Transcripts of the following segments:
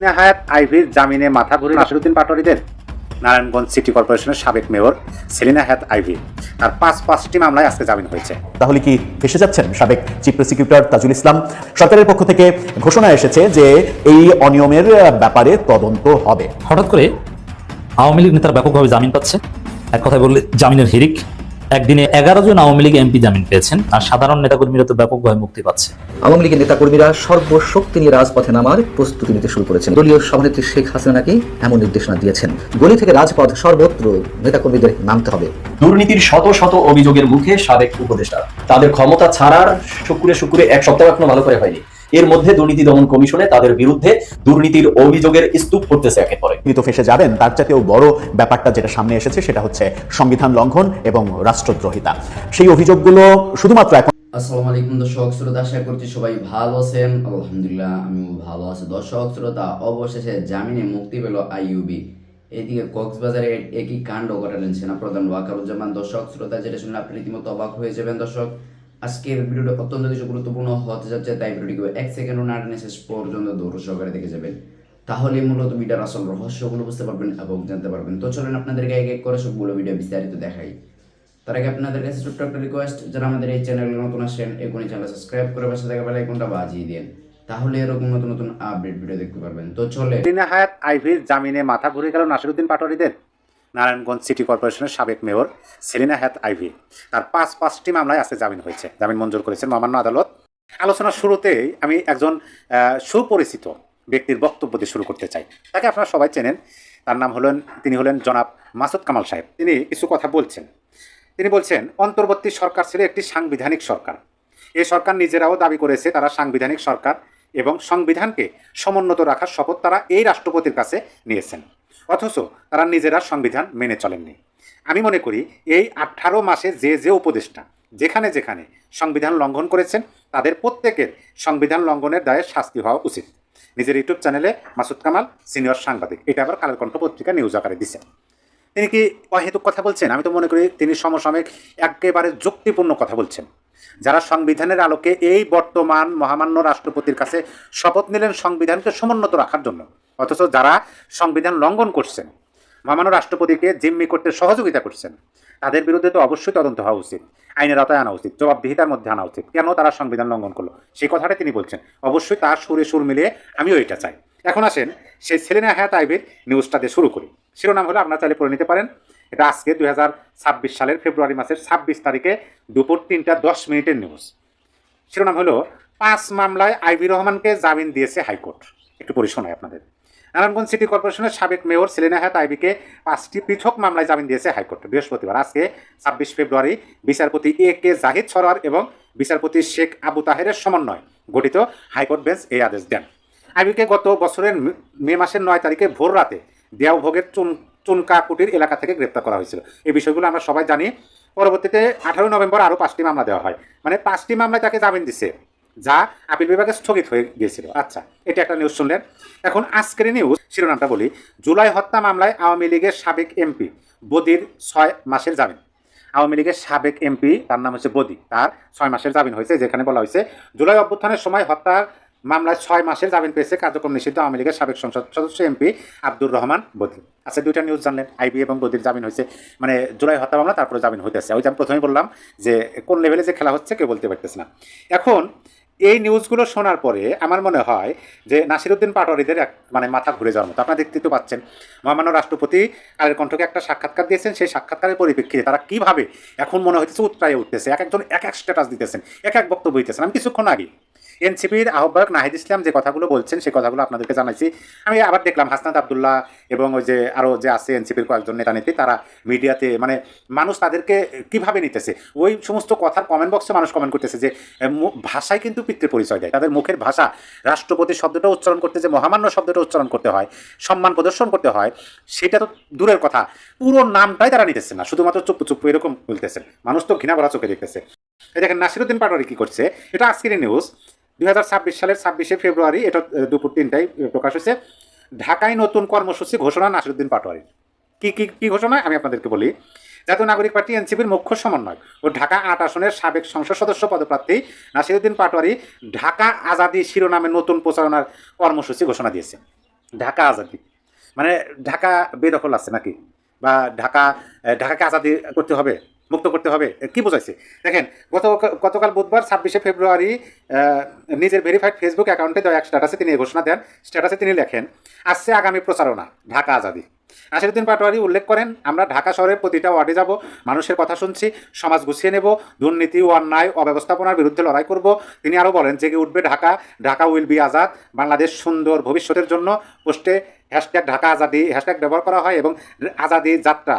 হায়াত আইভীর জামিনে মাথা ঘুরে নাসিরুদ্দিন পাটোয়ারিদের নারায়ণগঞ্জ সিটি কর্পোরেশনের সাবেক মেয়র সেলিনা হায়াত আইভী তার পাঁচটি মামলায় আজকে জামিন হয়েছে। তাহলে কি ফেসে যাচ্ছেন সাবেক চিফ প্রসিকিউটর তাজুল ইসলাম? সরকারের পক্ষ থেকে ঘোষণা এসেছে যে এই অনিয়মের ব্যাপারে তদন্ত হবে। হঠাৎ করে আওয়ামী লীগ নেতারা ব্যাপকভাবে জামিন পাচ্ছে। এক কথায় বললে জামিনের হিড়িক। একদিনে 11 জন আওয়ামী লীগ এমপি জামিন পেয়েছেন, আর সাধারণ নেতাকর্মীরা তো ব্যাপকভাবে মুক্তি পাচ্ছে। আওয়ামী লীগের নেতাকর্মীরা সর্বশক্তি নিয়ে রাজপথে নামার প্রস্তুতি নিতে শুরু করেছেন। দলীয় সভানেত্রী শেখ হাসিনাকে এমন নির্দেশনা দিয়েছেন, গলি থেকে রাজপথ সর্বত্র নেতাকর্মীদের নামতে হবে। দুর্নীতির শত শত অভিযোগের মুখে সাবেক উপদেষ্টা তাদের ক্ষমতা ছাড়ার শুক্রে এক সপ্তাহ এখনো ভালো করে হয়নি। এর মধ্যে দুর্নীতি দমন কমিশনে তাদের বিরুদ্ধে দুর্নীতির অভিযোগের স্তূপ করতেছে একের পরে। তিনি তো ফেসে যাবেন, তার চাইতেও বড় ব্যাপারটা যেটা সামনে এসেছে সেটা হচ্ছে সংবিধান লঙ্ঘন এবং রাষ্ট্রদ্রোহিতা। সেই অভিযোগগুলো শুধুমাত্র এখন। আসসালামু আলাইকুম দর্শক শ্রোতা, আশা করছি সবাই ভালো আছেন। আলহামদুলিল্লাহ আমিও ভালো আছি। দর্শক শ্রোতা, অবশেষে জামিনে মুক্তি পেল আইয়ুবী। এদিকে কক্সবাজারে একই কাণ্ড ঘটালেন সেনাপ্রধান ওয়াকারুজ্জামান। দর্শক শ্রোতা, যেটা শুনলে আপনি রীতিমতো অবাক হয়ে যাবেন। দর্শক, আজকের ভিডিওটা অত্যন্ত কিছু গুরুত্বপূর্ণ হতে যাচ্ছে, তাই ভিডিওটিকে 1 সেকেন্ডও না টেনে শেষ পর্যন্ত ধৈর্য সহকারে দেখে যাবেন। তাহলে মূলত ভিডিওর আসল রহস্যগুলো বুঝতে পারবেন এবং জানতে পারবেন। তো চলেন আপনাদেরকে এক এক করে সবগুলো ভিডিও বিস্তারিত দেখাই। তার আগে আপনাদের কাছে ছোট্ট একটা রিকোয়েস্ট, যারা আমাদের এই চ্যানেলে নতুন আসেন এখনই চ্যানেল সাবস্ক্রাইব করে পাশে থাকা বেল আইকনটা বাজিয়ে দিন, তাহলে এরকম নতুন নতুন আপডেট ভিডিও দেখতে পারবেন। তো চলে সেলিনা হায়াত আইভীর জামিনে মাথা ঘুরে গেল নাসিরুদ্দিন পাটোয়ারিদের। নারায়ণগঞ্জ সিটি কর্পোরেশনের সাবেক মেয়র সেলিনা হায়াত আইভী তার পাঁচটি মামলায় আজকে জামিন হয়েছে, জামিন মঞ্জুর করেছেন মহামান্য আদালত। আলোচনার শুরুতেই আমি একজন সুপরিচিত ব্যক্তির বক্তব্য দিয়ে শুরু করতে চাই। তাকে আপনারা সবাই চেনেন, তার নাম তিনি হলেন জনাব মাসুদ কামাল সাহেব। তিনি কিছু কথা বলছেন। তিনি বলছেন, অন্তর্বর্তী সরকার ছিল একটি সাংবিধানিক সরকার। এই সরকার নিজেরাও দাবি করেছে তারা সাংবিধানিক সরকার এবং সংবিধানকে সমুন্নত রাখার শপথ তারা এই রাষ্ট্রপতির কাছে নিয়েছেন, অথচ তারা নিজেরা সংবিধান মেনে চলেননি। আমি মনে করি এই 18 মাসে যে উপদেষ্টা যেখানে যেখানে সংবিধান লঙ্ঘন করেছেন তাদের প্রত্যেকের সংবিধান লঙ্ঘনের দায়ে শাস্তি হওয়া উচিত। নিজের ইউটিউব চ্যানেলে মাসুদ কামাল সিনিয়র সাংবাদিক, এটা আবার কালের কণ্ঠ পত্রিকা নিউজ আকারে দিচ্ছেন। তিনি কি অহেতুক কথা বলছেন? আমি তো মনে করি তিনি সমসাময়িক একেবারে যুক্তিপূর্ণ কথা বলছেন। যারা সংবিধানের আলোকে এই বর্তমান মহামান্য রাষ্ট্রপতির কাছে শপথ নিলেন সংবিধানকে সমুন্নত রাখার জন্য, অথচ যারা সংবিধান লঙ্ঘন করছেন, মহামান্য রাষ্ট্রপতিকে জিম্মি করতে সহযোগিতা করছেন, তাদের বিরুদ্ধে তো অবশ্যই তদন্ত হওয়া উচিত, আইনের আওতায় আনা উচিত, জবাবদিহিতার মধ্যে আনা উচিত। কেন তারা সংবিধান লঙ্ঘন করলো সেই কথাটা তিনি বলছেন। অবশ্যই তার সুরে সুর মিলিয়ে আমিও এটা চাই। এখন আসেন সেই সেলিনা হায়াত আইভীর নিউজটা দিয়ে শুরু করি। শিরোনাম হলো, আপনারা চাইলে পড়ে নিতে পারেন। এটা আজকে 2026 সালের ফেব্রুয়ারি মাসের 26 তারিখে দুপুর 3টা 10 নিউজ। শিরোনাম হলো, 5 মামলায় আইভী রহমানকে জামিন দিয়েছে হাইকোর্ট। একটু পড়ে শোনাই আপনাদের। নারায়ণগঞ্জ সিটি কর্পোরেশনের সাবেক মেয়র সেলিনা হায়াত আইভীকে 5টি পৃথক মামলায় জামিন দিয়েছে হাইকোর্ট বৃহস্পতিবার। আজকে 26 ফেব্রুয়ারি বিচারপতি A.K. জাহিদ সরোয়ার এবং বিচারপতি শেখ আবু তাহেরের সমন্বয় গঠিত হাইকোর্ট বেঞ্চ এই আদেশ দেন। আইভীকে গত বছরের মে মাসের 9 তারিখে ভোর রাতে দেওভোগের চুনকাকুটির এলাকা থেকে গ্রেপ্তার করা হয়েছিল। এই বিষয়গুলো আমরা সবাই জানি। পরবর্তীতে 18 নভেম্বর আরও 5টি মামলা দেওয়া হয়, মানে 5টি মামলায় তাকে জামিন দিচ্ছে, যা আপিল বিভাগে স্থগিত হয়ে গিয়েছিল। আচ্ছা, এটা একটা নিউজ শুনলেন। এখন আজকের নিউজ শিরোনামটা বলি। জুলাই হত্যা মামলায় আওয়ামী লীগের সাবেক এমপি বদির 6 মাসের জামিন। আওয়ামী লীগের সাবেক এমপি, তার নাম হচ্ছে বদি, তার 6 মাসের জামিন হয়েছে। যেখানে বলা হয়েছে জুলাই অভ্যুত্থানের সময় হত্যার মামলায় 6 মাসের জামিন পেয়েছে কার্যক্রম নিষিদ্ধ আওয়ামী লীগের সাবেক সংসদ সদস্য এমপি আব্দুর রহমান বদি। আচ্ছা, দুইটা নিউজ জানলেন, আইভী এবং বদির জামিন হয়েছে, মানে জুলাই হত্যা মামলা তারপরে জামিন হইতেছে। ওই যে আমি প্রথমেই বললাম যে কোন লেভেলে যে খেলা হচ্ছে কেউ বলতে পারতেছে না। এখন এই নিউজগুলো শোনার পরে আমার মনে হয় যে নাসিরুদ্দিন পাটোয়ারিদের মানে মাথা ঘুরে যাওয়ার মতো। আপনারা দেখতে তো পাচ্ছেন, মহামান্য রাষ্ট্রপতি কালের কণ্ঠকে একটা সাক্ষাৎকার দিয়েছেন। সেই সাক্ষাৎকারের পরিপ্রেক্ষিতে তারা কীভাবে এখন মনে হচ্ছে উৎরায়ে উঠতেছে, এক একজন এক এক স্ট্যাটাস দিতেছেন, এক এক বক্তব্য দিতেছেন। আমি কিছুক্ষণ আগে এনসিপির আহ্বায়ক নাহিদ ইসলাম যে কথাগুলো বলছেন সেই কথাগুলো আপনাদেরকে জানাইছি। আমি আবার দেখলাম হাসনাত আবদুল্লাহ এবং ওই যে আরও যে আছে এনসিপির কয়েকজন নেতা নেত্রী, তারা মিডিয়াতে মানে মানুষ তাদেরকে কিভাবে নিতেছে, ওই সমস্ত কথার কমেন্ট বক্সে মানুষ কমেন্ট করতেছে যে ভাষায় কিন্তু পিতৃ পরিচয় দেয়। তাদের মুখের ভাষা, রাষ্ট্রপতি শব্দটা উচ্চারণ করতে যে মহামান্য শব্দটা উচ্চারণ করতে হয়, সম্মান প্রদর্শন করতে হয়, সেটা তো দূরের কথা, পুরো নামটাই তারা নিতেছে না, শুধুমাত্র চুপ চুপ এরকম বলতেছেন। মানুষ তো ঘৃণা ভরা চোখে দেখতেছে। এই দেখেন নাসিরুদ্দিন পাটোয়ারি কী করছে, এটা আজকের নিউজ 2026 সালের 26শে ফেব্রুয়ারি, এটা দুপুর 3টায় প্রকাশ হয়েছে। ঢাকায় নতুন কর্মসূচি ঘোষণা নাসিরুদ্দিন পাটোয়ারির। কি ঘোষণা আমি আপনাদেরকে বলি। জাতীয় নাগরিক পার্টি এনসিপির মুখ্য সমন্বয়ক ও ঢাকা 8 আসনের সাবেক সংসদ সদস্য পদপ্রার্থী নাসিরুদ্দিন পাটোয়ারি ঢাকা আজাদি শিরোনামে নতুন প্রচারণার কর্মসূচি ঘোষণা দিয়েছে। ঢাকা আজাদি মানে ঢাকা বেদখল আছে নাকি, বা ঢাকাকে আজাদি করতে হবে, মুক্ত করতে হবে, কি বোঝাইছে দেখেন। গতকাল বুধবার 26শে ফেব্রুয়ারি নিজের ভেরিফাইড ফেসবুক অ্যাকাউন্টে দেওয়া এক স্ট্যাটাসে তিনি এই ঘোষণা দেন। স্ট্যাটাসে তিনি লেখেন, আসছে আগামী প্রচারণা ঢাকা আজাদি। নাসিরুদ্দিন পাটোয়ারি উল্লেখ করেন, আমরা ঢাকা শহরের প্রতিটা ওয়ার্ডে যাব, মানুষের কথা শুনছি, সমাজ গুছিয়ে নেব, দুর্নীতি ও অন্যায় অব্যবস্থাপনার বিরুদ্ধে লড়াই করব। তিনি আরও বলেন, জেগে উঠবে ঢাকা, ঢাকা উইল বি আজাদ, বাংলাদেশ সুন্দর ভবিষ্যতের জন্য। পোস্টে হ্যাশট্যাগ ঢাকা আজাদি হ্যাশট্যাগ ব্যবহার করা হয় এবং আজাদি যাত্রা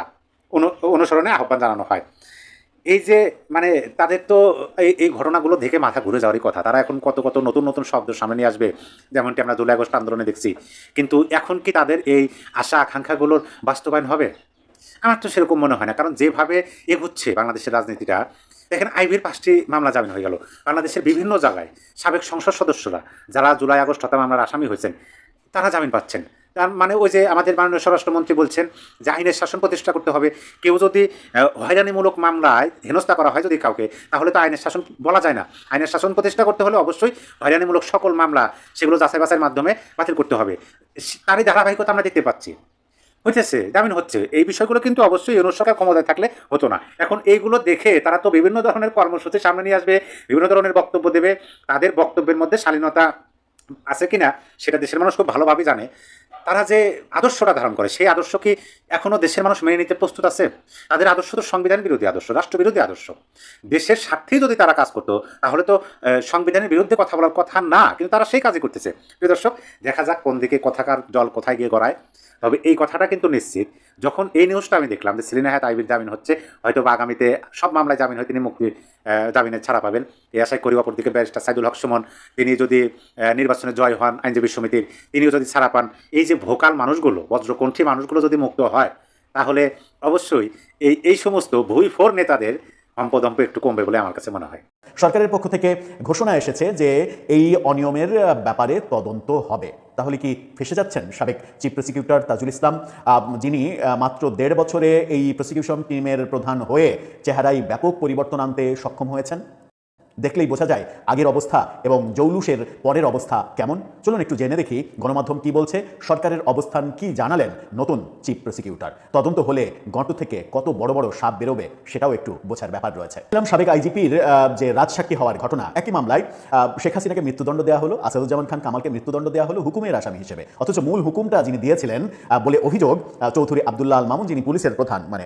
অনুসরণে আহ্বান জানানো হয়। এই যে মানে তাদের তো এই ঘটনাগুলো দেখে মাথা ঘুরে যাওয়ারই কথা। তারা এখন কত নতুন নতুন শব্দ সামনে নিয়ে আসবে, যেমনটি আমরা জুলাই আগস্ট আন্দোলনে দেখছি। কিন্তু এখন কি তাদের এই আশা আকাঙ্ক্ষাগুলোর বাস্তবায়ন হবে? আমার তো সেরকম মনে হয় না, কারণ যেভাবে এগোচ্ছে বাংলাদেশের রাজনীতিটা, দেখেন আইবির 5টি মামলা জামিন হয়ে গেল। বাংলাদেশের বিভিন্ন জায়গায় সাবেক সংসদ সদস্যরা যারা জুলাই আগস্ট হত্যা মামলার আসামি হয়েছেন তারা জামিন পাচ্ছেন। তার মানে ওই যে আমাদের মাননীয় স্বরাষ্ট্রমন্ত্রী বলছেন যে আইনের শাসন প্রতিষ্ঠা করতে হবে। কেউ যদি হয়রানিমূলক মামলায় হেনস্থা করা হয় যদি কাউকে, তাহলে তো আইনের শাসন বলা যায় না। আইনের শাসন প্রতিষ্ঠা করতে হলে অবশ্যই হয়রানিমূলক সকল মামলা সেগুলো যাচাই বাছাইয়ের মাধ্যমে বাতিল করতে হবে। তারই ধারাবাহিকতা আমরা দেখতে পাচ্ছি, হইতেছে জামিন হচ্ছে। এই বিষয়গুলো কিন্তু অবশ্যই ইউনূস সরকার ক্ষমতায় থাকলে হতো না। এখন এইগুলো দেখে তারা তো বিভিন্ন ধরনের কর্মসূচি সামনে নিয়ে আসবে, বিভিন্ন ধরনের বক্তব্য দেবে। তাদের বক্তব্যের মধ্যে শালীনতা আছে কিনা সেটা দেশের মানুষ খুব ভালোভাবে জানে। তারা যে আদর্শটা ধারণ করে সেই আদর্শ কি এখনও দেশের মানুষ মেনে নিতে প্রস্তুত আছে? তাদের আদর্শ তো সংবিধান বিরোধী আদর্শ, রাষ্ট্রবিরোধী আদর্শ। দেশের স্বার্থেই যদি তারা কাজ করতো তাহলে তো সংবিধানের বিরুদ্ধে কথা বলার কথা না, কিন্তু তারা সেই কাজই করতেছে। প্রিয় দর্শক, দেখা যাক কোন দিকে কথাকার জল কোথায় গিয়ে গড়ায়। তবে এই কথাটা কিন্তু নিশ্চিত, যখন এই নিউজটা আমি দেখলাম যে সেলিনা হায়াৎ আইভীর জামিন হচ্ছে, হয়তো বা আগামীতে সব মামলায় জামিন হয় তিনি মুক্তি জামিনে ছাড়া পাবেন এই আশায় করি। অপরদিকে ব্যারিস্টার সাইদুল হক সুমন, তিনি যদি নির্বাচনে জয় হন আইনজীবী সমিতির, তিনিও যদি ছাড়া পান, এই যে ভোকাল মানুষগুলো, বজ্রকণ্ঠী মানুষগুলো যদি মুক্ত হয়, তাহলে অবশ্যই এই সমস্ত ভুইফোর নেতাদের হম্পদম্প একটু কমবে বলে আমার কাছে মনে হয়। সরকারের পক্ষ থেকে ঘোষণা এসেছে যে এই অনিয়মের ব্যাপারে তদন্ত হবে। তাহলে কি ফেসে যাচ্ছেন সাবেক চিফ প্রসিকিউটর তাজুল ইসলাম, যিনি মাত্র 1.5 বছরে এই প্রসিকিউশন টিমের প্রধান হয়ে চেহারায় ব্যাপক পরিবর্তন আনতে সক্ষম হয়েছেন? দেখলেই বোঝা যায় আগের অবস্থা এবং জৌলুসের পরের অবস্থা কেমন। চলুন একটু জেনে দেখি গণমাধ্যম কি বলছে, সরকারের অবস্থান কি জানালেন নতুন চিফ প্রসিকিউটর। তদন্ত হলে গর্ত থেকে কত বড় বড় সাপ বেরোবে সেটাও একটু বোঝার ব্যাপার রয়েছে। সাবেক আইজিপির যে রাজসাক্ষী হওয়ার ঘটনা, একই মামলায় শেখ হাসিনাকে মৃত্যুদণ্ড দেওয়া হলো, আসাদুজ্জামান খান কামালকে মৃত্যুদণ্ড দেওয়া হলো হুকুমের আসামি হিসেবে। অথচ মূল হুকুমটা যিনি দিয়েছিলেন বলে অভিযোগ চৌধুরী আব্দুল্লাহ আল মামুন, যিনি পুলিশের প্রধান। মানে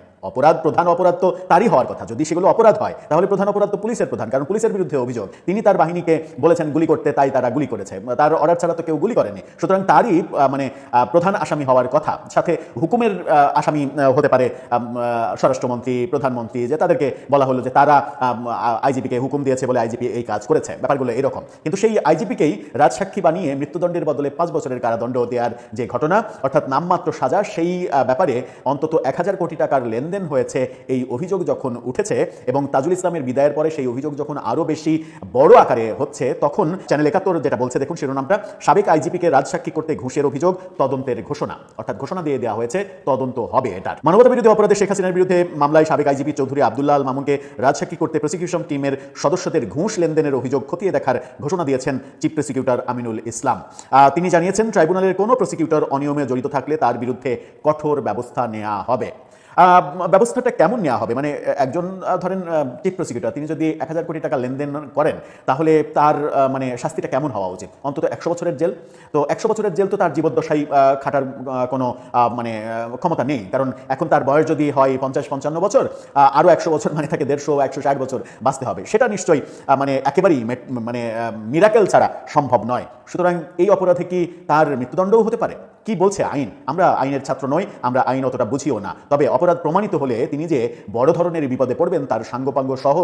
প্রধান অপরাধ তো তারই হওয়ার কথা। যদি সেগুলো অপরাধ হয় তাহলে প্রধান অপরাধ তো পুলিশের প্রধান, কারণ পুলিশের বিরুদ্ধে অভিযোগ। তিনি তার বাহিনীকে বলেছেন গুলি করতে, তাই তারা গুলি করেছে। তার অর্ডার ছাড়া তো কেউ গুলি করেনি। সুতরাং তারই মানে প্রধান আসামি হওয়ার কথা। সাথে হুকুমের আসামি হতে পারে স্বরাষ্ট্রমন্ত্রী, প্রধানমন্ত্রী, যে তাদেরকে বলা হলো যে তারা আইজিপিকে হুকুম দিয়েছে বলে আইজিপি এই কাজ করেছে। ব্যাপারগুলো এরকম। কিন্তু সেই আইজিপিকেই রাজসাক্ষী বানিয়ে মৃত্যুদণ্ডের বদলে 5 বছরের কারাদণ্ড দেওয়ার যে ঘটনা, অর্থাৎ নামমাত্র সাজা, সেই ব্যাপারে অন্তত 1000 কোটি টাকার লেনদেন হয়েছে এই অভিযোগ যখন উঠেছে এবং তাজুল ইসলামের বিদায়ের পরে সেই অভিযোগ যখন আরও বেশি বড় আকারে হচ্ছে, তখন চ্যানেল 71 যেটা বলছে, দেখুন শিরোনামটা, সাবেক আইজিপিকে রাজসাক্ষী করতে ঘুষের অভিযোগ, তদন্তের ঘোষণা। অর্থাৎ ঘোষণা দিয়ে দেওয়া হয়েছে তদন্ত হবে এটার। মানবতা বিরোধী অপরাধে শেখ হাসিনার বিরুদ্ধে মামলায় সাবেক আইজিপি চৌধুরী আব্দুল্লাহ আল মামুনকে রাজসাক্ষী করতে প্রসিকিউশন টিমের সদস্যদের ঘুষ লেনদেনের অভিযোগ খতিয়ে দেখার ঘোষণা দিয়েছেন চিফ প্রসিকিউটর আমিনুল ইসলাম। তিনি জানিয়েছেন, ট্রাইব্যুনালের কোনো প্রসিকিউটর অনিয়মে জড়িত থাকলে তার বিরুদ্ধে কঠোর ব্যবস্থা নেওয়া হবে। ব্যবস্থাটা কেমন নেওয়া হবে? মানে একজন ধরেন চিফ প্রসিকিউটর, তিনি যদি 1000 কোটি টাকা লেনদেন করেন, তাহলে তার মানে শাস্তিটা কেমন হওয়া উচিত? অন্তত 100 বছরের জেল। তো 100 বছরের জেল তো তার জীবদ্দশায় খাটার কোনো মানে ক্ষমতা নেই, কারণ এখন তার বয়স যদি হয় 50-55 বছর, আরও 100 বছর মানে তাকে 150-160 বছর বাঁচতে হবে। সেটা নিশ্চয়ই মানে একেবারেই মানে মিরাকেল ছাড়া সম্ভব নয়। সুতরাং এই অপরাধে কি তার মৃত্যুদণ্ডও হতে পারে? কি বলছে আইন? আমরা আইনের ছাত্র নই, আমরা আইন অতটা বুঝিও না। তবে অপরাধ প্রমাণিত হলে তিনি যে বড় ধরনের বিপদে পড়বেন তার সাঙ্গপাঙ্গ সহ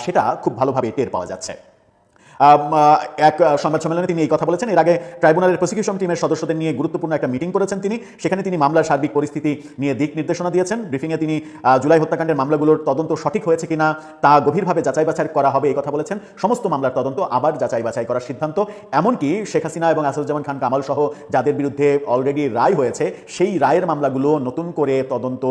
সেটা খুব ভালোভাবে টের পাওয়া যাচ্ছে। এক সংবাদ সম্মেলনে তিনি এই কথা বলেছেন। এর আগে ট্রাইব্যুনালের প্রসিকিউশন টিমের সদস্যদের নিয়ে গুরুত্বপূর্ণ একটা মিটিং করেছেন তিনি। সেখানে তিনি মামলার সার্বিক পরিস্থিতি নিয়ে দিক নির্দেশনা দিয়েছেন। ব্রিফিংয়ে তিনি জুলাই হত্যাকাণ্ডের মামলাগুলোর তদন্ত সঠিক হয়েছে কিনা তা গভীরভাবে যাচাই বাছাই করা হবে এই কথা বলেছেন। সমস্ত মামলার তদন্ত আবার যাচাই বাছাই করার সিদ্ধান্ত, এমনকি শেখ হাসিনা এবং আসাদুজ্জামান খান কামাল সহ যাদের বিরুদ্ধে অলরেডি রায় হয়েছে সেই রায়ের মামলাগুলো নতুন করে তদন্ত,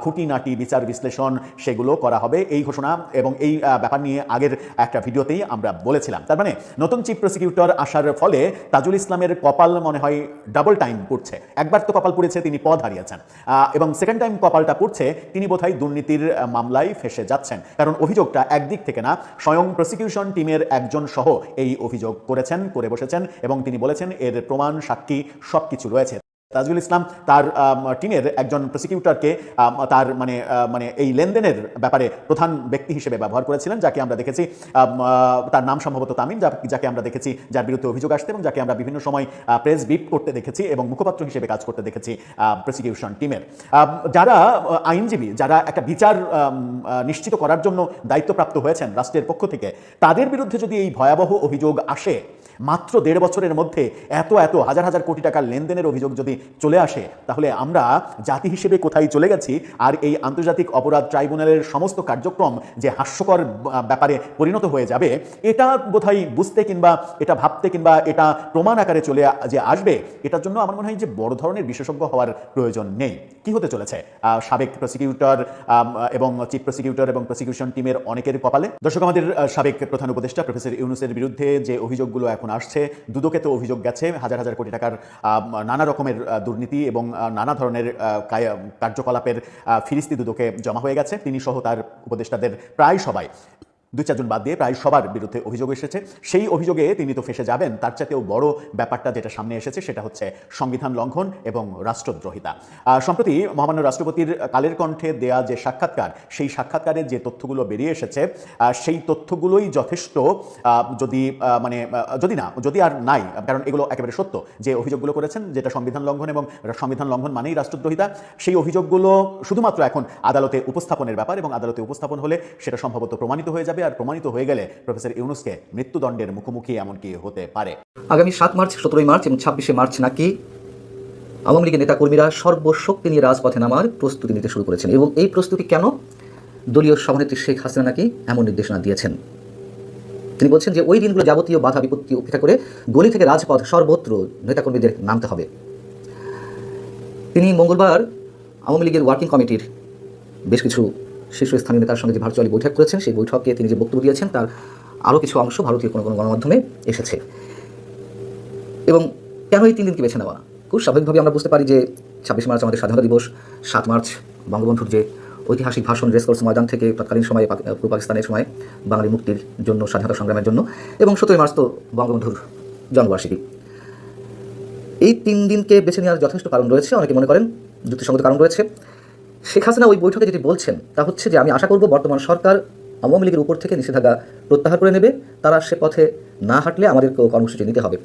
খুঁটিনাটি বিচার বিশ্লেষণ সেগুলো করা হবে। এই ঘোষণা এবং এই ব্যাপার নিয়ে আগের একটা ভিডিওতেই আমরা বলেছিলাম। তার মানে নতুন চিফ প্রসিকিউটর আসার ফলে তাজুল ইসলামের কপাল মনে হয় ডাবল টাইম পড়ছে। একবার তো কপাল পড়েছে, তিনি পদ হারিয়েছেন, এবং সেকেন্ড টাইম কপালটা পড়ছে, তিনি বোধহয় দুর্নীতির মামলায় ফেসে যাচ্ছেন। কারণ অভিযোগটা একদিক থেকে না, স্বয়ং প্রসিকিউশন টিমের একজন সহ এই অভিযোগ করে বসেছেন এবং তিনি বলেছেন এর প্রমাণ, সাক্ষী সবকিছু রয়েছে। তাজুল ইসলাম তার টিমের একজন প্রসিকিউটরকে তার মানে এই লেনদেনের ব্যাপারে প্রধান ব্যক্তি হিসেবে ব্যবহার করেছিলেন, যাকে আমরা দেখেছি, তার নাম সম্ভবত তামিম, যাকে আমরা দেখেছি, যার বিরুদ্ধে অভিযোগ আসতে এবং যাকে আমরা বিভিন্ন সময় প্রেস ব্রিফ করতে দেখেছি এবং মুখপাত্র হিসেবে কাজ করতে দেখেছি প্রসিকিউশন টিমের। যারা আইনজীবী, যারা একটা বিচার নিশ্চিত করার জন্য দায়িত্বপ্রাপ্ত হয়েছেন রাষ্ট্রের পক্ষ থেকে, তাদের বিরুদ্ধে যদি এই ভয়াবহ অভিযোগ আসে, মাত্র 1.5 বছরের মধ্যে এত হাজার হাজার কোটি টাকার লেনদেনের অভিযোগ যদি চলে আসে, তাহলে আমরা জাতি হিসেবে কোথায় চলে গেছি। আর এই আন্তর্জাতিক অপরাধ ট্রাইব্যুনালের সমস্ত কার্যক্রম যে হাস্যকর ব্যাপারে পরিণত হয়ে যাবে, এটা বোধহয় বুঝতে কিংবা এটা ভাবতে কিংবা এটা প্রমাণ আকারে চলে যে আসবে, এটার জন্য আমার মনে হয় যে বড় ধরনের বিশেষজ্ঞ হওয়ার প্রয়োজন নেই। কি হতে চলেছে সাবেক প্রসিকিউটর এবং চিফ প্রসিকিউটর এবং প্রসিকিউশন টিমের অনেকের কপালে? দর্শক, আমাদের সাবেক প্রধান উপদেষ্টা প্রফেসর ইউনূসের বিরুদ্ধে যে অভিযোগগুলো এখন আসছে, দুদকে তো অভিযোগ গেছে হাজার হাজার কোটি টাকার নানা রকমের দুর্নীতি এবং নানা ধরনের কার্যকলাপের ফিরিস্তি দুদকে জমা হয়ে গেছে। তিনি সহ তার উপদেষ্টাদের প্রায় সবাই, 2-4 জন বাদ দিয়ে প্রায় সবার বিরুদ্ধে অভিযোগ এসেছে। সেই অভিযোগে তিনি তো ফেসে যাবেন। তার চাইতেও বড় ব্যাপারটা যেটা সামনে এসেছে সেটা হচ্ছে সংবিধান লঙ্ঘন এবং রাষ্ট্রদ্রোহিতা। সম্প্রতি মহামান্য রাষ্ট্রপতির কালের কণ্ঠে দেয়া যে সাক্ষাৎকার, সেই সাক্ষাৎকারের যে তথ্যগুলো বেরিয়ে এসেছে, সেই তথ্যগুলোই যথেষ্ট, যদি আর নাই, কারণ এগুলো একেবারে সত্য যে অভিযোগগুলো করেছেন, যেটা সংবিধান লঙ্ঘন এবং সংবিধান লঙ্ঘন মানেই রাষ্ট্রদ্রোহিতা। সেই অভিযোগগুলো শুধুমাত্র এখন আদালতে উপস্থাপনের ব্যাপার এবং আদালতে উপস্থাপন হলে সেটা সম্ভবত প্রমাণিত হয়ে যাবে। আর প্রমাণিত হয়ে গেলে প্রফেসর ইউনূসকে মৃত্যুদণ্ডের মুখোমুখি এমনকি হতে পারে। আগামী 7 মার্চ, 17 মার্চ এবং 26 মার্চ নাকি আওয়ামী লীগের নেতাকর্মীরা সর্বশক্তি নিয়ে রাজপথে নামার প্রস্তুতি নিতে শুরু করেছেন। এবং এই প্রস্তুতি কেন? দলীয় সভানেত্রী শেখ হাসিনা নাকি এমন নির্দেশনা দিয়েছেন। তিনি বলছেন যে ওই দিনগুলো যাবতীয় বাধা বিপত্তি উপেক্ষা করে গলি থেকে রাজপথ সর্বত্র নেতাকর্মীদের নামতে হবে। তিনি মঙ্গলবার আওয়ামী লীগের ওয়ার্কিং কমিটির বেশ কিছু শীর্ষস্থানীয় নেতার সঙ্গে যে ভার্চুয়ালি বৈঠক করেছেন, সেই বৈঠকে তিনি যে বক্তব্য দিয়েছেন তার আরও কিছু অংশ ভারতীয় কোনো গণমাধ্যমে এসেছে। এবং কেন এই 3 দিনকে বেছে নেওয়া? খুব স্বাভাবিকভাবে আমরা বুঝতে পারি যে 26 মার্চ আমাদের স্বাধীনতা দিবস, 7 মার্চ বঙ্গবন্ধুর যে ঐতিহাসিক ভাষণ রেসকোর্স ময়দান থেকে তৎকালীন সময়ে পূর্ব পাকিস্তানের সময় বাঙালি মুক্তির জন্য, স্বাধীনতা সংগ্রামের জন্য, এবং 17 মার্চ তো বঙ্গবন্ধুর জন্মবার্ষিকী। এই 3 দিনকে বেছে নেওয়ার যথেষ্ট কারণ রয়েছে, অনেকে মনে করেন যুক্তিসঙ্গত কারণ রয়েছে। শেখ হাসিনা ওই বৈঠকে যেটি বলছেন তা হচ্ছে যে আমি আশা করব বর্তমান সরকার আওয়ামী লীগের উপর থেকে নিষেধাজ্ঞা প্রত্যাহার করে নেবে, তারা সে পথে না হাঁটলে আমাদের কর্মসূচি নিতে হবে।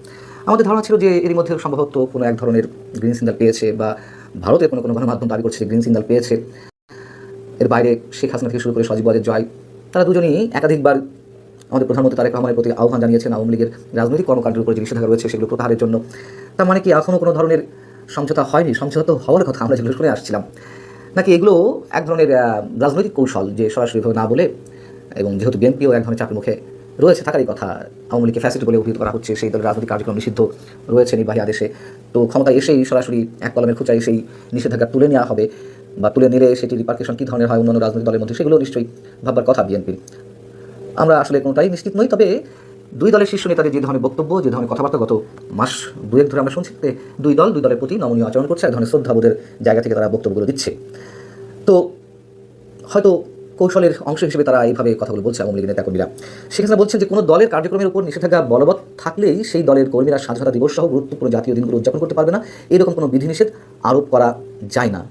আমাদের ধারণা ছিল যে এরই মধ্যে সম্ভবত কোনো এক ধরনের গ্রিন সিগন্যাল পেয়েছে, বা ভারতের কোনো গণমাধ্যম দাবি করছে যে গ্রিন সিগন্যাল পেয়েছে। এর বাইরে শেখ হাসিনা থেকে শুরু করে সজীব ওয়াজেদ জয়, তারা দুজনেই একাধিকবার আমাদের প্রধানমন্ত্রী তারেক রহমানের প্রতি আহ্বান জানিয়েছেন আওয়ামী লীগের রাজনৈতিক কর্মকাণ্ডের উপর যে নিষেধাজ্ঞা রয়েছে সেগুলো প্রত্যাহারের জন্য। তার মানে কি এখনও কোনো ধরনের সমঝোতা হয়নি? সমঝোতা হওয়ার কথা আমরা যেগুলো শুনে আসছিলাম, নাকি এগুলো এক ধরনের রাজনৈতিক কৌশল, যে সরাসরিভাবে না বলে, এবং যেহেতু বিএনপিও এক ধরনের চাপের মুখে রয়েছে থাকারই কথা, আওয়ামী লীগকে ফ্যাসিস্ট বলে অভিহিত করা হচ্ছে, সেই দলের রাজনৈতিক কার্যক্রম নিষিদ্ধ রয়েছে নির্বাহী আদেশে, তো ক্ষমতা এসেই সরাসরি এক কলমের খুঁচায় সেই নিষেধাজ্ঞা তুলে নেওয়া হবে, বা তুলে নিলে সেটি রিপার্কেশন কী ধরনের হয় অন্যান্য রাজনৈতিক দলের মধ্যে, সেগুলো নিশ্চয়ই ভাববার কথা বিএনপির। আমরা আসলে কোনোটাই নিশ্চিত নই। তবে 2 দলের শীর্ষ নেতাদের যে ধরনের বক্তব্য, যে ধরনের কথাবার্তা গত মাস 2-1 ধরে আমরা শুনছি, 2 দলের প্রতি নমনীয় আচরণ করছে, এক ধরনের শ্রদ্ধাবোধের জায়গা থেকে তারা বক্তব্যগুলো দিচ্ছে। তো হয়তো কৌশলের অংশ হিসেবে তারা এইভাবে কথাগুলো বলছে আওয়ামী লীগের নেতাকর্মীরা। সেখানে বলছেন যে কোনো দলের কার্যক্রমের উপর নিষেধাজ্ঞা বলবৎ থাকলেই সেই দলের কর্মীরা স্বাধীনতা দিবস সহ গুরুত্বপূর্ণ জাতীয় দিনগুলো উদযাপন করতে পারবে না, এরকম কোনো বিধিনিষেধ আরোপ করা যায় না।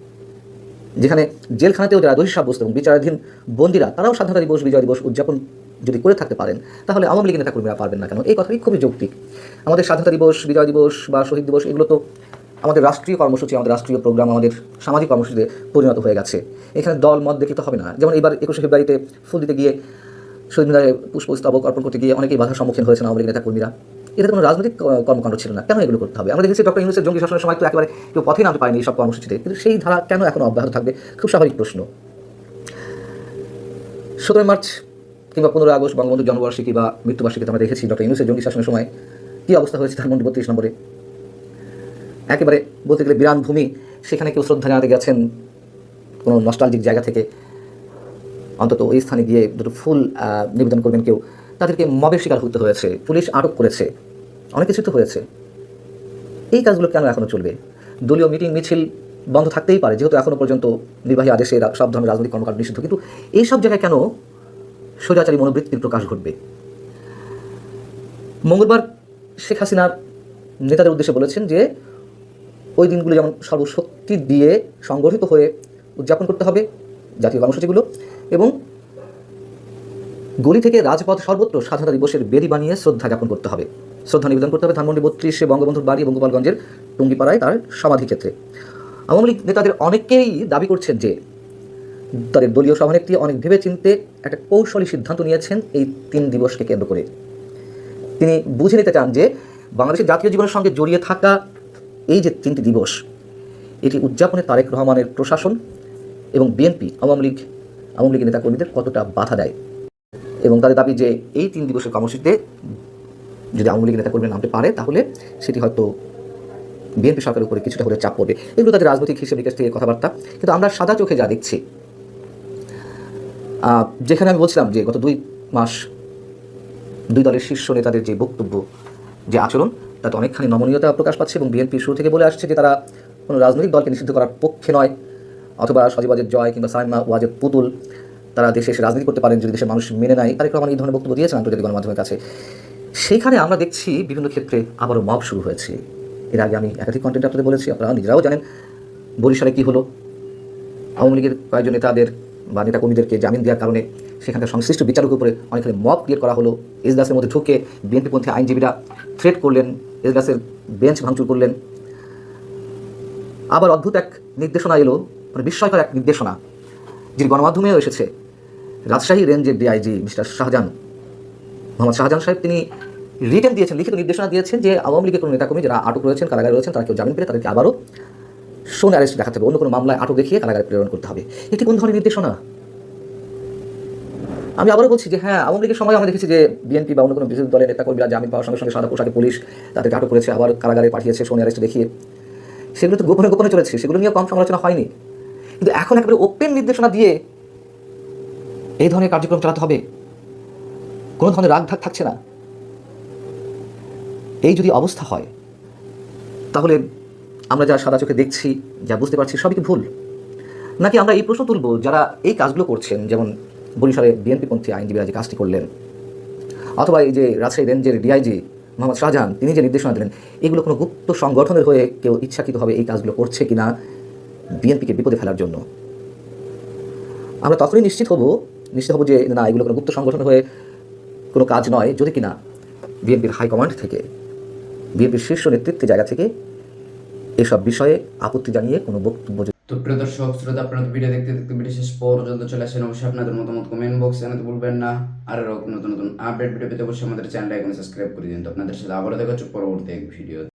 যেখানে জেলখানাতেও যারা দোষী সাব্যস্ত এবং বিচারাধীন বন্দীরা, তারাও স্বাধীনতা দিবস, বিজয় দিবস উদযাপন যদি করে থাকতে পারেন, তাহলে আওয়ামী লীগের নেতাকর্মীরা পারবেন না কেন? এই কথাটি খুবই যৌক্তিক। আমাদের স্বাধীনতা দিবস, বিজয় দিবস বা শহীদ দিবস, এগুলো তো আমাদের রাষ্ট্রীয় কর্মসূচি, আমাদের রাষ্ট্রীয় প্রোগ্রাম, আমাদের সামাজিক কর্মসূচিতে পরিণত হয়ে গেছে। এখানে দল মত দেখলে তো হবে না। যেমন এবার 21শে ফেব্রুয়ারিতে ফুল দিতে গিয়ে, শহীদ মিনারে পুষ্পস্তবক অর্পণ করতে গিয়ে অনেকেই বাধার সম্মুখীন হয়েছেন আওয়ামী লীগের নেতাকর্মীরা। এটা কোনো রাজনৈতিক কর্মকাণ্ড ছিল না, কেন এগুলো করতে হবে? আমরা দেখেছি ডক্টর ইউনূসের জঙ্গি শাসনের সময় তো একেবারে কেউ পথে নামতে পারেনি এইসব কর্মসূচিতে, কিন্তু সেই ধারা কেন এখন অব্যাহত থাকবে? খুব স্বাভাবিক প্রশ্ন। 17 মার্চ কিংবা 15 আগস্ট বঙ্গবন্ধুর জন্মবার্ষিকী বা মৃত্যুবার্ষিকীতে আমরা দেখেছি ডক্টর ইউনূসের জঙ্গি শাসনের সময় কী অবস্থা হয়েছে তার মধ্যে 32 নম্বরে। একেবারে বলতে গেলে বিরান ভূমি, সেখানে কেউ শ্রদ্ধা জানাতে গেছেন কোনো নস্টালজিক জায়গা থেকে, অন্তত ওই স্থানে গিয়ে দুটো ফুল নিবেদন করবেন কেউ, তাদেরকে মবের শিকার হতে হয়েছে, পুলিশ আটক করেছে, অনেক কিছু তো হয়েছে। এই কাজগুলো কেন এখনও চলবে? দলীয় মিটিং মিছিল বন্ধ থাকতেই পারে, যেহেতু এখনও পর্যন্ত নির্বাহী আদেশে সব ধরনের রাজনৈতিক কর্মকাণ্ড নিষিদ্ধ, কিন্তু এই সব জায়গায় কেন স্বৈরাচারী মনোবৃত্তির প্রকাশ ঘটবে? মঙ্গলবার শেখ হাসিনার নেতাদের উদ্দেশ্যে বলেছেন যে ওই দিনগুলো যেমন সর্বশক্তি দিয়ে সংগঠিত হয়ে উদযাপন করতে হবে জাতীয় কর্মসূচিগুলো, এবং গলি থেকে রাজপথ সর্বত্র স্বাধীনতা দিবসের বেদি বানিয়ে শ্রদ্ধা জ্ঞাপন করতে হবে, শ্রদ্ধা নিবেদন করতে হবে ধানমন্ডি 32-এ বঙ্গবন্ধুর বাড়ি এবং গোপালগঞ্জের টুঙ্গিপাড়ায় তার সমাধি ক্ষেত্রে। আওয়ামী লীগ নেতাদের অনেকেই দাবি করছেন যে তাদের দলীয় সভানেত্রী অনেক ভেবেচিন্তে একটা কৌশলী সিদ্ধান্ত নিয়েছেন এই 3 দিবসকে কেন্দ্র করে। তিনি বুঝে নিতে চান যে বাংলাদেশের জাতীয় জীবনের সঙ্গে জড়িয়ে থাকা এই যে 3টি দিবস, এটি উদযাপনে তারেক রহমানের প্রশাসন এবং বিএনপি আওয়ামী লীগের নেতাকর্মীদের কতটা বাধা দেয়, এবং তাদের দাবি যে এই 3 দিবসের কর্মসূচিতে যদি আওয়ামী লীগের নেতাকর্মীরা নামতে পারে তাহলে সেটি হয়তো বিএনপি সরকারের উপরে কিছুটা হলে চাপ পড়বে। এগুলো তাদের রাজনৈতিক হিসেব নিকাশ থেকে কথাবার্তা, কিন্তু আমরা সাদা চোখে যা দেখছি, যেখানে আমি বলছিলাম যে গত 2 মাস 2 দলের শীর্ষ নেতাদের যে বক্তব্য, যে আচরণ, তাতে অনেকখানি নমনীয়তা প্রকাশ পাচ্ছে, এবং বিএনপি শুরু থেকে বলে আসছে যে তারা কোনো রাজনৈতিক দলকে নিষিদ্ধ করার পক্ষে নয়, অথবা সজীবাজের জয় কিংবা সাইমা ওয়াজের পুতুল তারা দেশে এসে রাজনীতি করতে পারেন যদি দেশের মানুষ মেনে নেয়। তারেক রহমান এই ধরনের বক্তব্য দিয়েছেন আন্তর্জাতিক গণমাধ্যমের কাছে। সেইখানে আমরা দেখছি বিভিন্ন ক্ষেত্রে আবারও মব শুরু হয়েছে। এর আগে আমি একাধিক কন্টেন্ট আপনাদের বলেছি, আপনারা নিজেরাও জানেন বরিশালে কী হলো। আওয়ামী লীগের কয়েকজন নেতাদের বা নেতাকর্মীদেরকে জামিন দেওয়ার কারণে সেখানকার সংশ্লিষ্ট বিচারকের উপরে অনেকখানি মব ক্রিয়েট করা হলো। এজলাসের মধ্যে ঢুকে বিএনপিপন্থী আইনজীবীরা থ্রেট করলেন, এজলাসের বেঞ্চ ভাঙচুর করলেন। আবার অদ্ভুত এক নির্দেশনা এলো, মানে বিস্ময়কর এক নির্দেশনা, যিনি গণমাধ্যমেও এসেছে। রাজশাহী রেঞ্জের ডিআইজি মিস্টার মোহাম্মদ শাহজাহান সাহেব, তিনি রিটেন দিয়েছেন, লিখিত নির্দেশনা দিয়েছেন যে আওয়ামী লীগের কোনো নেতাকর্মী যারা আটক রয়েছেন, কারাগারে রয়েছেন, তারা কেউ জামিন পেলে তাদেরকে আবারও শোন অ্যারেস্ট দেখাতে হবে, অন্য কোনো মামলায় আটক দেখিয়ে কারাগারে প্রেরণ করতে হবে। এটি কোন ধরনের নির্দেশনা? আমি আবারও বলছি যে হ্যাঁ, আওয়ামী লীগের সময় আমরা দেখেছি যে বিএনপি বা অন্য কোনো বিরোধী দলের নেতাকর্মীরা জামিন পাওয়ার সঙ্গে সঙ্গে সাদা পোশাকে পুলিশ তাদেরকে আটক করেছে, আবার কারাগারে পাঠিয়েছে শোন অ্যারেস্ট দেখিয়ে। সেগুলো তো গোপনে গোপনে চলেছে, সেগুলো নিয়ে কম সমালোচনা হয়নি। কিন্তু এখন একেবারে ওপেন নির্দেশনা দিয়ে এই ধরনের কার্যক্রম চালাতে হবে, কোনো ধরনের রাগ ঢাক থাকছে না। এই যদি অবস্থা হয় তাহলে আমরা যা সাদা চোখে দেখছি, যা বুঝতে পারছি, সবই কি ভুল? নাকি আমরা এই প্রশ্ন তুলব যারা এই কাজগুলো করছেন, যেমন বরিশালে বিএনপিপন্থী আইনজীবীরা যে কাজটি করলেন, অথবা এই যে রাজশাহী রেঞ্জের ডিআইজি মোহাম্মদ শাহজাহান তিনি যে নির্দেশনা দিলেন, এগুলো কোনো গুপ্ত সংগঠনের হয়ে কেউ ইচ্ছাকৃতভাবে এই কাজগুলো করছে কিনা বিএনপিকে বিপদে ফেলার জন্য? আমরা তখনই নিশ্চিত হব যে না, এগুলো কোনো গুপ্ত সংগঠনের হয়ে কোনো কাজ নয়, যদি কিনা বিএনপির হাইকমান্ড থেকে, বিএনপির শীর্ষ নেতৃত্বের জায়গা থেকে এসব বিষয়ে আপত্তি জানিয়ে কোনো বক্তব্য। তো প্রিয় দর্শক শ্রোতা, আপনারা ভিডিও দেখতে দেখতে ভিডিও শেষ পর্যন্ত চলে আসেন। অবশ্যই আপনাদের মতামত কমেন্ট বক্সে জানাতে ভুলবেন না। আর নতুন নতুন আপডেট ভিডিও পেতে অবশ্যই আমাদের চ্যানেলটা এখন সাবস্ক্রাইব করে দিন। তো আপনাদের সাথে আবারও দেখা হচ্ছে পরবর্তী এক ভিডিও।